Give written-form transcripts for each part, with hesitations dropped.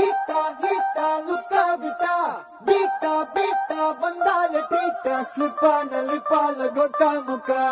ஹீட்டா ஹீட்டா லுக்கா விட்டா beta beta வந்தால ட்ரீட்டா ஸ்லிப்பான லிப்பால கொக்கா முக்கா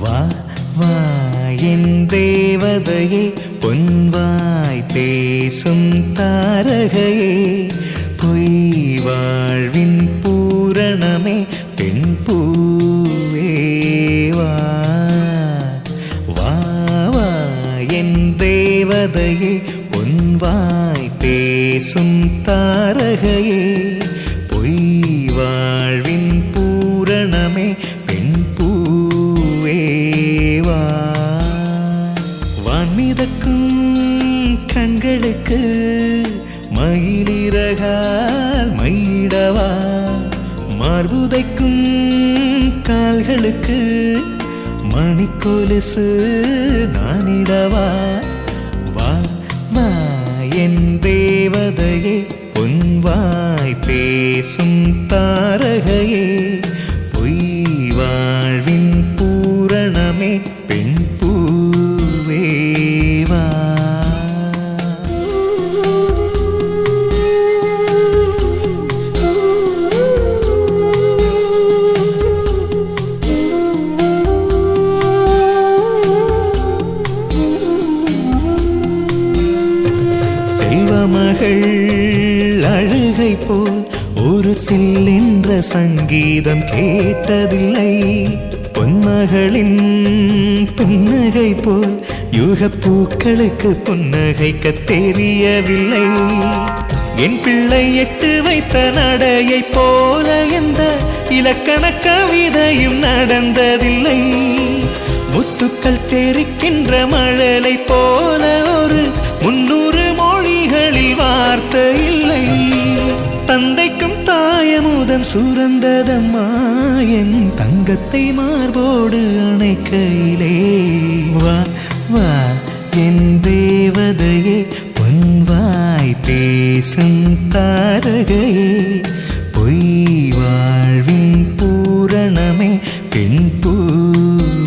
வா வா என் தேவதையே பொன்வாய் பேசும் தாரகையே பொய் வாழ்வின் பூரணமே பெண் பூவே வா வா வா என் தேவதையே பொன்வாய் பேசும் தாரகையே பொய் வாழ்வின் பூரணமே பெண் பூவேவா வான்மிதக்கும் கண்களுக்கு மயிலிறகால் மயிடவா மார்புதைக்கும் கால்களுக்கு மணிக்கொலுசு நானிடவா வா வா என் தேவதையே பொன்வாய் பேசும் தாரகையே பொய் வாழ்வின் பூரணமே பெண் பூவேவா செல்வமகள் அழுகை போல் ஒரு சில்லென்ற சங்கீதம் கேட்டதில்லை பொன்மகளின் புன்னகை போல் யுகப்பூக்களுக்கு புன்னகைக்க தெரியவில்லை என் பிள்ளை எட்டு வைத்த நடையை போல எந்த இலக்கண கவிதையும் நடந்ததில்லை முத்துக்கள் தெரிக்கின்ற மழலை போல ஒரு 300 மொழிகளில் வார்த்தை இல்லை தந்தைக்கும் தாயமுதம் சுரந்ததம்மா என் தங்கத்தை மார்போடு அணைக்கையிலே வா வா என் தேவதையே பொன்வாய் பேசும் தாரகையே பொய் வாழ்வின் பூரணமே பெண் பூவேவா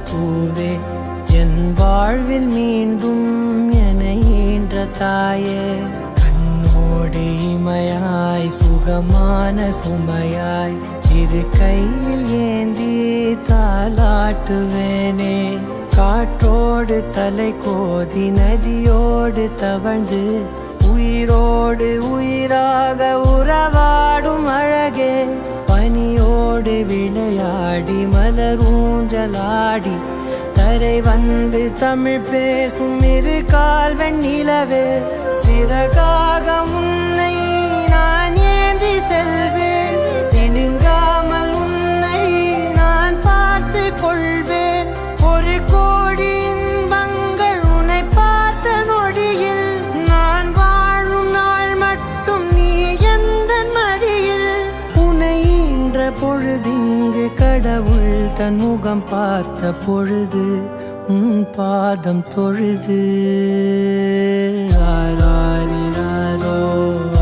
பூவே என் வாழ்வில் மீண்டும் தாயே கண்ணோடு இமையாய் சுகமான சுமையாய் இரு கையில் ஏந்தி தாலாட்டுவேனே காற்றோடு தலை கோதி நதியோடு தவழ்ந்து உயிரோடு உயிராக உறவாடும் அழகே பனியோடு விளையாடி மலரூஞ்சலாடி தரை வந்து தமிழ் பேசும் இரு கால் வெண்ணிலவே சிறகாக உன்னை நான் ஏந்தி செல்வேன் சினுங்காமல் உன்னை நான் பார்த்து கொள்வேன் ஒரு கோடி இன்பங்கள் உன்னை பார்த்த நொடியில் நான் வாழும் நாள் மட்டும் நீ எந்த மடியில் உன்னை ஈன்ற பொழுதிங்கு கடவுள் தன் முகம் பார்த்த பொழுது உன் பாதம் தொழுது ஆராரிராரோ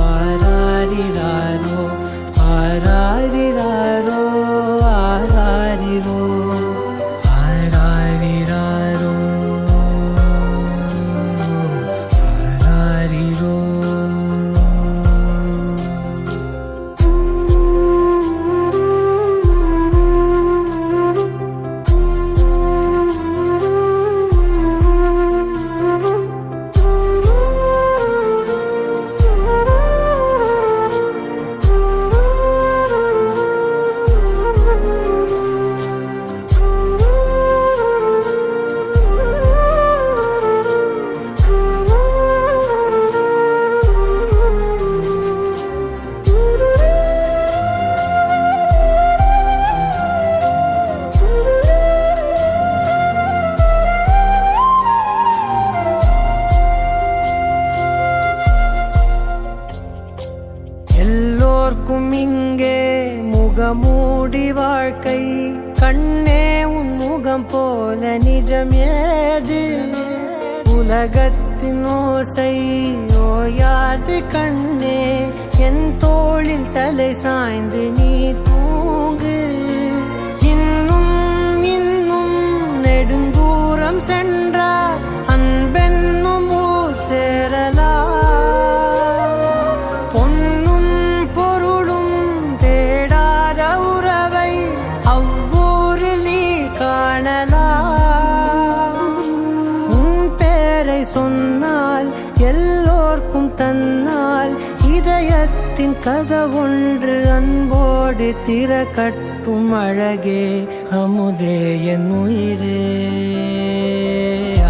ஆராரிராரோ ஆராரிராரோ ஆராரிரோ ஆராரிராரோ ஆராரிரோ எல்லோர்க்கும் இங்கே முகமூடி வாழ்க்கை கண்ணே உன் முகம் போல நிஜம் ஏது உலகத்தின் ஓசை ஓயாது கண்ணே என் தோளில் தலை சாய்ந்து நீ தூங்கு இன்னும் இன்னும் நெடுந்தூரம் சென்றார் அன்பென்னும் ஊர் சேரலாம் சொன்னால் எல்லோர்க்கும் தன்னால் இதயத்தின் கதவொன்று அன்போடு திறக்கட்டும் அழகே அமுதே என் உயிரே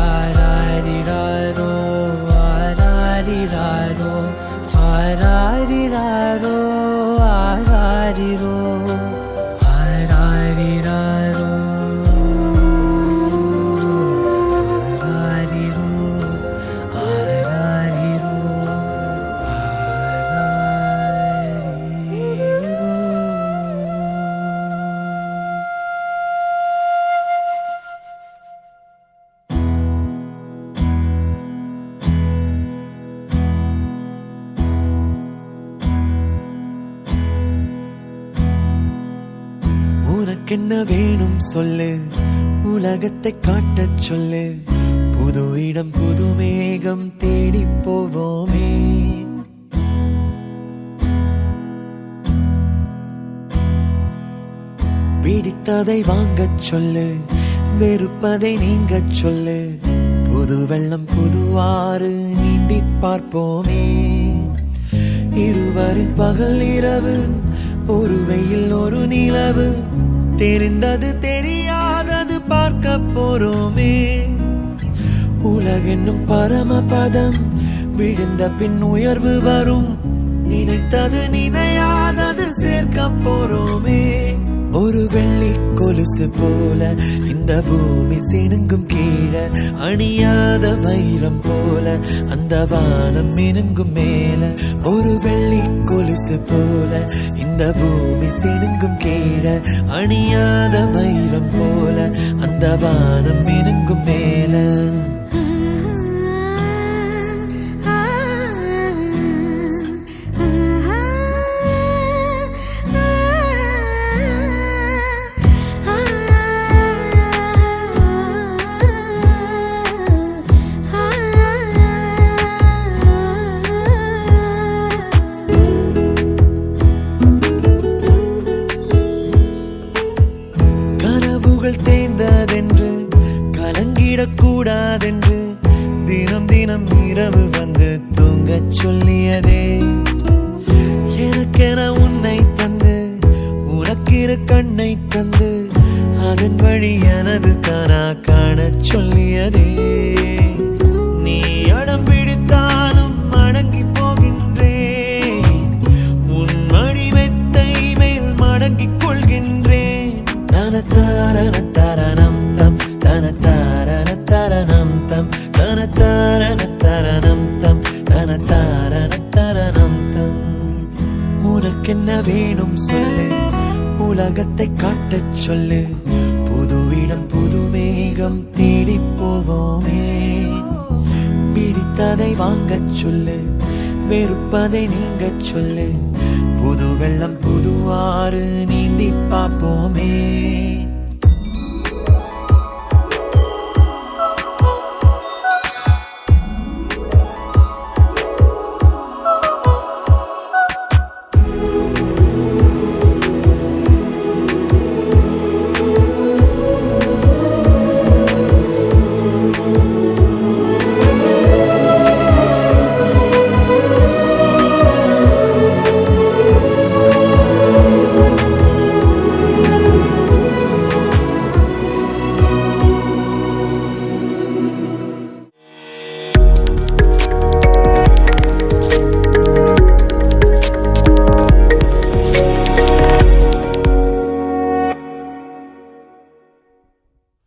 ஆராரிராரோ ஆராரிராரோ ஆராரிராரோ ஆராரிரோ ஆராரிராரோ உனக்கென்ன வேணும் சொல்லு உலகத்தை காட்டச் சொல்லு புது இடம் புது மேகம் தேடி போவோமே பிடித்ததை வாங்கச் சொல்லு வெறுப்பதை நீங்கச் சொல்லு புது வெள்ளம் புது ஆறு நீந்தி பார்ப்போமே இருவரின் பகல் இரவு ஒரு வெயில் ஒரு நிலவு தெரிந்தது தெரியாதது பார்க்க போறோமே உலகென்னும் பரமபதம் விழுந்த பின் உயர்வு வரும் நினைத்தது நினையாதது சேர்க்க போறோமே ஒரு வெள்ளி கொலுசு போல இந்த பூமி சினுங்கும் கீழே அணியாத வைரம் போல அந்த வானம் மினுங்கும் மேல ஒரு வெள்ளி கொலுசு போல இந்த பூமி சினுங்கும் கீழே அணியாத வைரம் போல அந்த வானம் மினுங்கும் மேல தினம் இரவு வந்து தூங்கச் சொல்லியதே. எனக்கென உன்னை தந்து உனக்கிரு கண்ணை தந்து அதன் வழி எனது கனா காணச் சொல்லியதே. நீ அடம் பிடித்தாலும் அடங்கி போகின்றேன், உன் மடி மெத்தை மேல் மடங்கிக் கொள்கின்றேன். தனத்தாரண தரணம் தம் தனத்தாரண தரணம் தம் தனத்தாரண தரணம் தம் தனத்தாரண தரணம் தம். உனக்கென்ன வேணும் சொல்லு, உலகத்தை காட்டச் சொல்லு. புது இடம் புது மேகம் தேடி போவோமே. பிடித்ததை வாங்கச் சொல்லு, வெறுப்பதை நீங்கச் சொல்லு. புது வெள்ளம் புது ஆறு நீந்தி பார்ப்போமே.